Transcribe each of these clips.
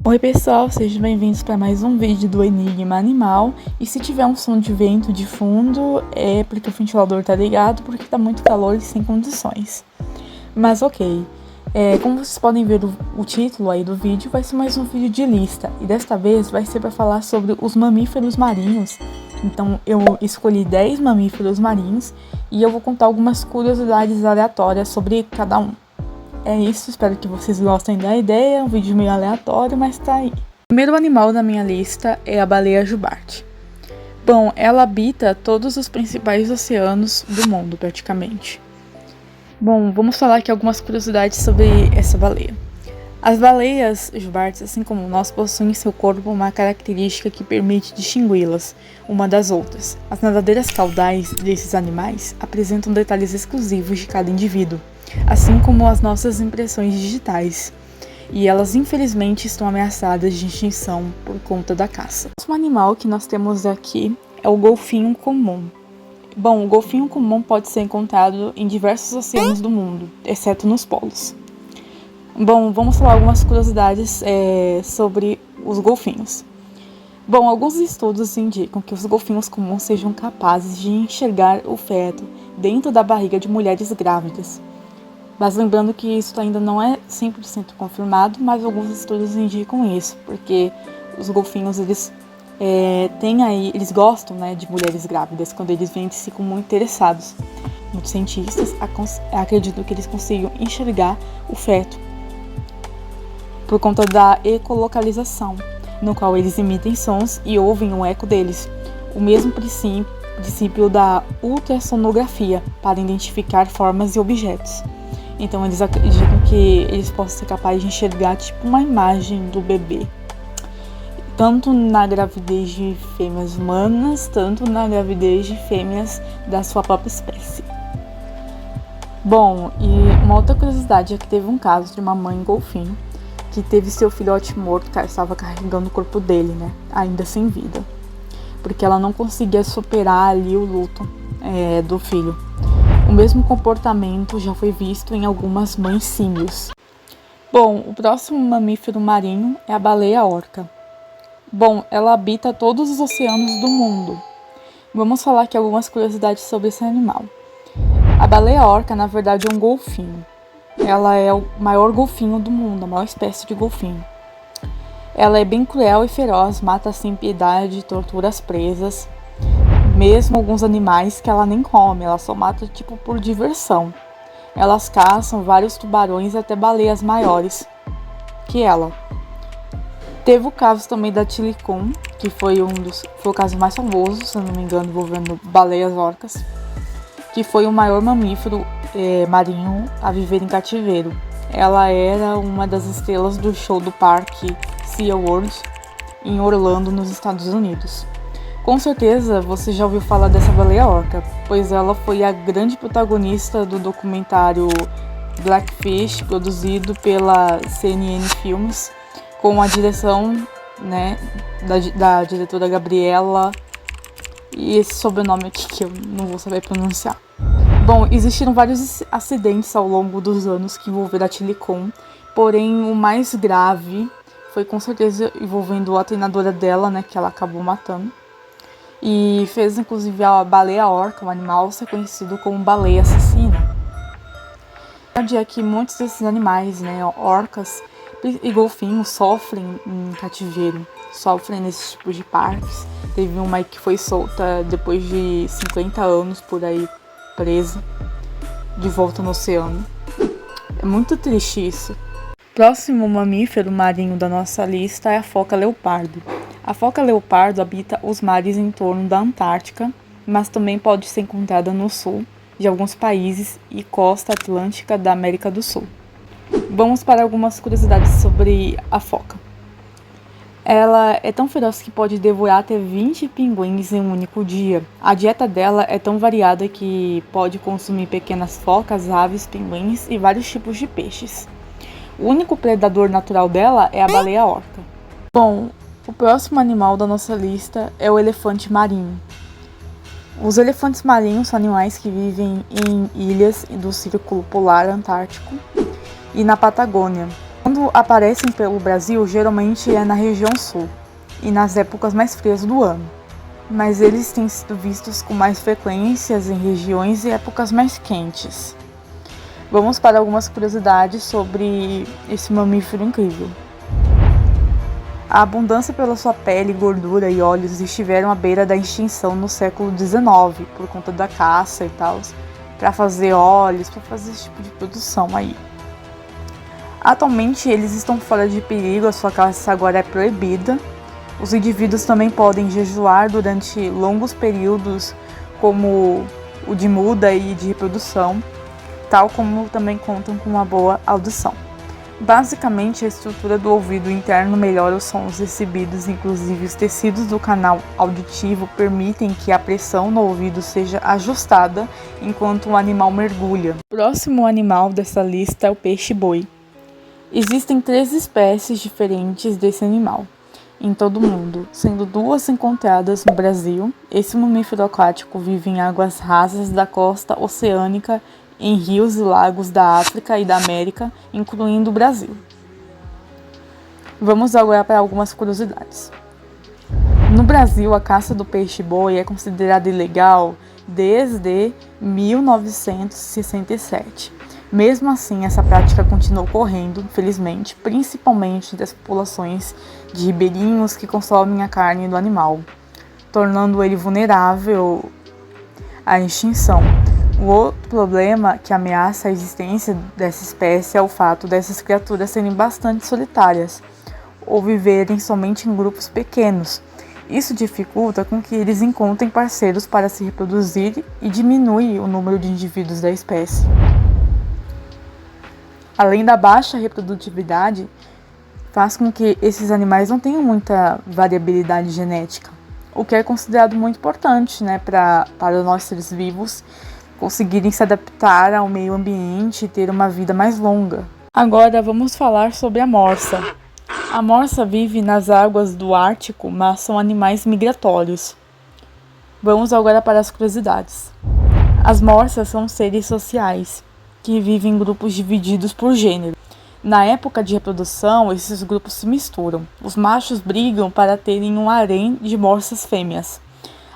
Oi pessoal, sejam bem-vindos para mais um vídeo do Enigma Animal. E se tiver um som de vento de fundo, é porque o ventilador tá ligado, porque tá muito calor e sem condições. Mas ok, como vocês podem ver o título aí do vídeo, vai ser mais um vídeo de lista. E desta vez vai ser para falar sobre os mamíferos marinhos. Então eu escolhi 10 mamíferos marinhos e eu vou contar algumas curiosidades aleatórias sobre cada um. É isso, espero que vocês gostem da ideia, um vídeo meio aleatório, mas tá aí. O primeiro animal da minha lista é a baleia jubarte. Bom, ela habita todos os principais oceanos do mundo, praticamente. Bom, vamos falar aqui algumas curiosidades sobre essa baleia. As baleias jubartes, assim como nós, possuem em seu corpo uma característica que permite distingui-las uma das outras. As nadadeiras caudais desses animais apresentam detalhes exclusivos de cada indivíduo, assim como as nossas impressões digitais, e elas infelizmente estão ameaçadas de extinção por conta da caça. O próximo animal que nós temos aqui é o golfinho comum. Bom, o golfinho comum pode ser encontrado em diversos oceanos do mundo, exceto nos polos. Bom, vamos falar algumas curiosidades sobre os golfinhos. Bom, alguns estudos indicam que os golfinhos comuns sejam capazes de enxergar o feto dentro da barriga de mulheres grávidas. Mas lembrando que isso ainda não é 100% confirmado, mas alguns estudos indicam isso, porque os golfinhos eles gostam, né, de mulheres grávidas. Quando eles veem, eles ficam muito interessados. Muitos cientistas acreditam que eles consigam enxergar o feto por conta da ecolocalização, no qual eles emitem sons e ouvem o eco deles. O mesmo princípio da ultrassonografia para identificar formas e objetos. Então eles acreditam que eles possam ser capazes de enxergar tipo uma imagem do bebê, tanto na gravidez de fêmeas humanas, tanto na gravidez de fêmeas da sua própria espécie. Bom, e uma outra curiosidade é que teve um caso de uma mãe golfinho que teve seu filhote morto, que estava carregando o corpo dele, né, ainda sem vida, porque ela não conseguia superar ali o luto do filho. O mesmo comportamento já foi visto em algumas mães símios. Bom, o próximo mamífero marinho é a baleia orca. Bom, ela habita todos os oceanos do mundo. Vamos falar aqui algumas curiosidades sobre esse animal. A baleia orca, na verdade, é um golfinho. Ela é o maior golfinho do mundo, a maior espécie de golfinho. Ela é bem cruel e feroz, mata sem piedade, tortura as presas. Mesmo alguns animais que ela nem come, ela só mata tipo por diversão. Elas caçam vários tubarões e até baleias maiores que ela. Teve o caso também da Tilicum, que foi o caso mais famoso, se eu não me engano, envolvendo baleias orcas, que foi o maior mamífero marinho a viver em cativeiro. Ela era uma das estrelas do show do parque SeaWorld em Orlando, nos Estados Unidos. Com certeza você já ouviu falar dessa baleia orca, pois ela foi a grande protagonista do documentário Blackfish, produzido pela CNN Filmes, com a direção, né, da diretora Gabriela, e esse sobrenome aqui que eu não vou saber pronunciar. Bom, existiram vários acidentes ao longo dos anos que envolveram a Tilicum, porém o mais grave foi com certeza envolvendo a treinadora dela, né, que ela acabou matando. E fez inclusive a baleia orca, um animal, ser conhecido como baleia assassina. A verdade é que muitos desses animais, né, orcas e golfinhos, sofrem em cativeiro, sofrem nesses tipos de parques. Teve uma aí que foi solta depois de 50 anos por aí, presa, de volta no oceano. É muito triste isso. Próximo mamífero marinho da nossa lista é a foca leopardo. A foca leopardo habita os mares em torno da Antártica, mas também pode ser encontrada no sul de alguns países e costa atlântica da América do Sul. Vamos para algumas curiosidades sobre a foca. Ela é tão feroz que pode devorar até 20 pinguins em um único dia. A dieta dela é tão variada que pode consumir pequenas focas, aves, pinguins e vários tipos de peixes. O único predador natural dela é a baleia orca. Bom, o próximo animal da nossa lista é o elefante marinho. Os elefantes marinhos são animais que vivem em ilhas do Círculo Polar Antártico e na Patagônia. Quando aparecem pelo Brasil, geralmente é na região sul e nas épocas mais frias do ano, mas eles têm sido vistos com mais frequências em regiões e épocas mais quentes. Vamos para algumas curiosidades sobre esse mamífero incrível. A abundância pela sua pele, gordura e olhos estiveram à beira da extinção no século XIX, por conta da caça e tal, para fazer óleos, para fazer esse tipo de produção aí. Atualmente eles estão fora de perigo, a sua caça agora é proibida. Os indivíduos também podem jejuar durante longos períodos, como o de muda e de reprodução, tal como também contam com uma boa audição. Basicamente, a estrutura do ouvido interno melhora os sons recebidos, inclusive os tecidos do canal auditivo permitem que a pressão no ouvido seja ajustada enquanto o animal mergulha. O próximo animal dessa lista é o peixe-boi. Existem 3 espécies diferentes desse animal em todo o mundo, sendo 2 encontradas no Brasil. Esse mamífero aquático vive em águas rasas da costa oceânica, em rios e lagos da África e da América, incluindo o Brasil. Vamos agora para algumas curiosidades. No Brasil, a caça do peixe-boi é considerada ilegal desde 1967. Mesmo assim, essa prática continua ocorrendo, infelizmente, principalmente das populações de ribeirinhos que consomem a carne do animal, tornando ele vulnerável à extinção. O outro problema que ameaça a existência dessa espécie é o fato dessas criaturas serem bastante solitárias ou viverem somente em grupos pequenos. Isso dificulta com que eles encontrem parceiros para se reproduzir e diminui o número de indivíduos da espécie. Além da baixa reprodutividade, faz com que esses animais não tenham muita variabilidade genética, o que é considerado muito importante, para nós seres vivos conseguirem se adaptar ao meio ambiente e ter uma vida mais longa. Agora vamos falar sobre a morsa. A morsa vive nas águas do Ártico, mas são animais migratórios. Vamos agora para as curiosidades. As morsas são seres sociais, que vivem em grupos divididos por gênero. Na época de reprodução, esses grupos se misturam. Os machos brigam para terem um harém de morsas fêmeas.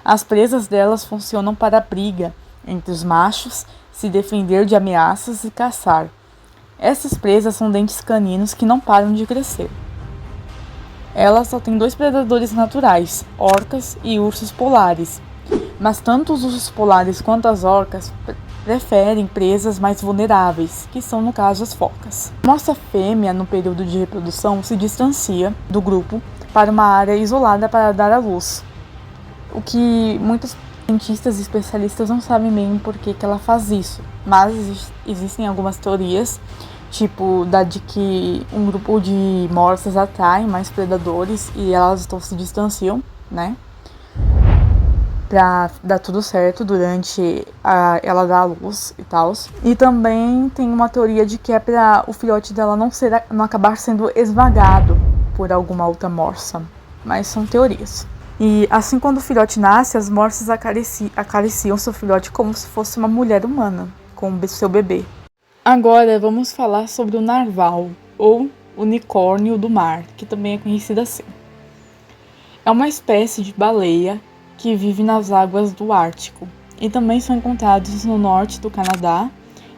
As presas delas funcionam para a briga entre os machos, se defender de ameaças e caçar. Essas presas são dentes caninos que não param de crescer. Elas só têm 2 predadores naturais, orcas e ursos polares, mas tanto os ursos polares quanto as orcas preferem presas mais vulneráveis, que são no caso as focas. A morsa fêmea, no período de reprodução, se distancia do grupo para uma área isolada para dar à luz, o que muitos cientistas e especialistas não sabem bem por que ela faz isso, mas existem algumas teorias, tipo da de que um grupo de morsas atrai mais predadores e elas então se distanciam, pra dar tudo certo durante ela dar a luz e tal. E também tem uma teoria de que é para o filhote dela não acabar sendo esmagado por alguma outra morsa, mas são teorias. E assim, quando o filhote nasce, as morsas acariciam seu filhote como se fosse uma mulher humana com o seu bebê. Agora vamos falar sobre o narval, ou unicórnio do mar, que também é conhecido assim. É uma espécie de baleia que vive nas águas do Ártico e também são encontrados no norte do Canadá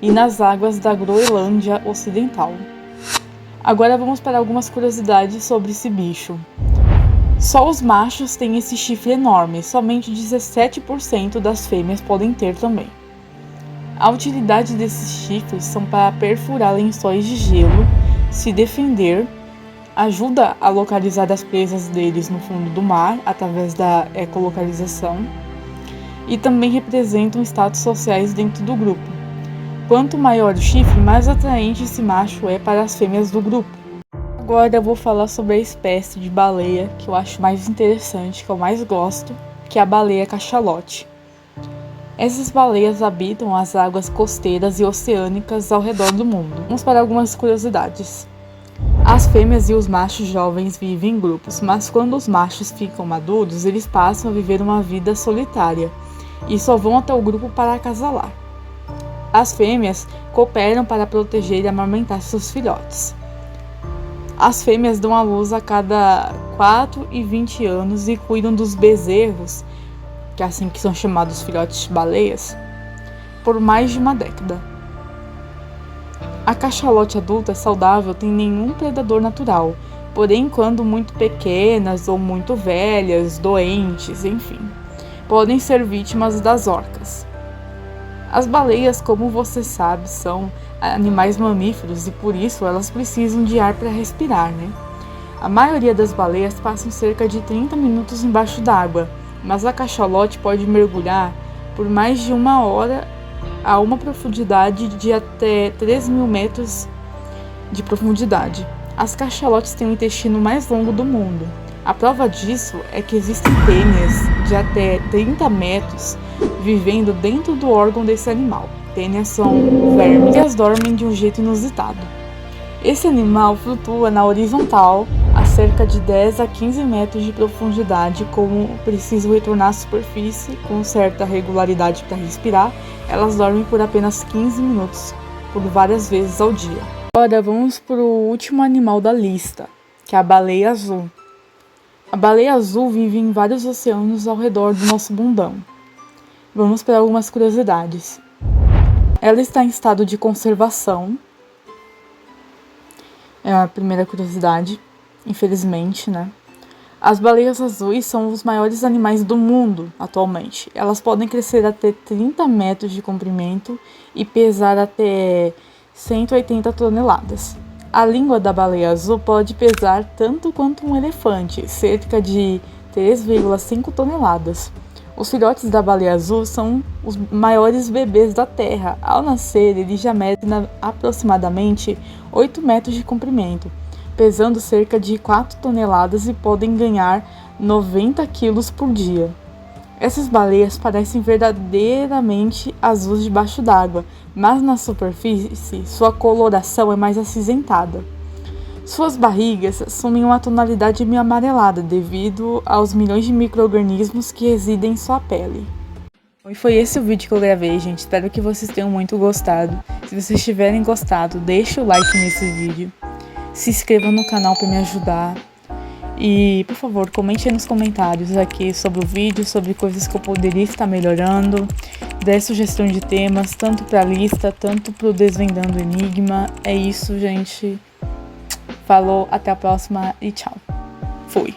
e nas águas da Groenlândia Ocidental. Agora vamos para algumas curiosidades sobre esse bicho. Só os machos têm esse chifre enorme, somente 17% das fêmeas podem ter também. A utilidade desses chifres são para perfurar lençóis de gelo, se defender, ajuda a localizar as presas deles no fundo do mar através da ecolocalização e também representam status sociais dentro do grupo. Quanto maior o chifre, mais atraente esse macho é para as fêmeas do grupo. Agora eu vou falar sobre a espécie de baleia que eu acho mais interessante, que eu mais gosto, que é a baleia cachalote. Essas baleias habitam as águas costeiras e oceânicas ao redor do mundo. Vamos para algumas curiosidades. As fêmeas e os machos jovens vivem em grupos, mas quando os machos ficam maduros, eles passam a viver uma vida solitária e só vão até o grupo para acasalar. As fêmeas cooperam para proteger e amamentar seus filhotes. As fêmeas dão à luz a cada 4 e 20 anos e cuidam dos bezerros, que é assim que são chamados filhotes de baleias, por mais de uma década. A cachalote adulta saudável tem nenhum predador natural, porém quando muito pequenas ou muito velhas, doentes, enfim, podem ser vítimas das orcas. As baleias, como você sabe, são animais mamíferos e por isso elas precisam de ar para respirar, né? A maioria das baleias passam cerca de 30 minutos embaixo d'água, mas a cachalote pode mergulhar por mais de 1 hora a uma profundidade de até 3.000 metros de profundidade. As cachalotes têm o intestino mais longo do mundo. A prova disso é que existem tênias de até 30 metros vivendo dentro do órgão desse animal. Tênias são vermes e elas dormem de um jeito inusitado. Esse animal flutua na horizontal a cerca de 10 a 15 metros de profundidade. Como precisam retornar à superfície com certa regularidade para respirar, elas dormem por apenas 15 minutos, por várias vezes ao dia. Agora vamos para o último animal da lista, que é a baleia azul. A baleia azul vive em vários oceanos ao redor do nosso mundão. Vamos para algumas curiosidades. Ela está em estado de conservação. É a primeira curiosidade, infelizmente, né? As baleias azuis são os maiores animais do mundo atualmente. Elas podem crescer até 30 metros de comprimento e pesar até 180 toneladas. A língua da baleia azul pode pesar tanto quanto um elefante, cerca de 3,5 toneladas. Os filhotes da baleia azul são os maiores bebês da Terra. Ao nascer, eles já medem aproximadamente 8 metros de comprimento, pesando cerca de 4 toneladas e podem ganhar 90 quilos por dia. Essas baleias parecem verdadeiramente azuis debaixo d'água, mas na superfície sua coloração é mais acinzentada. Suas barrigas assumem uma tonalidade meio amarelada devido aos milhões de micro-organismos que residem em sua pele. E foi esse o vídeo que eu gravei, gente. Espero que vocês tenham muito gostado. Se vocês tiverem gostado, deixa o like nesse vídeo. Se inscreva no canal para me ajudar. E, por favor, comente aí nos comentários aqui sobre o vídeo, sobre coisas que eu poderia estar melhorando. Dê sugestão de temas, tanto para a lista, tanto para o Desvendando Enigma. É isso, gente. Falou, até a próxima e tchau. Fui.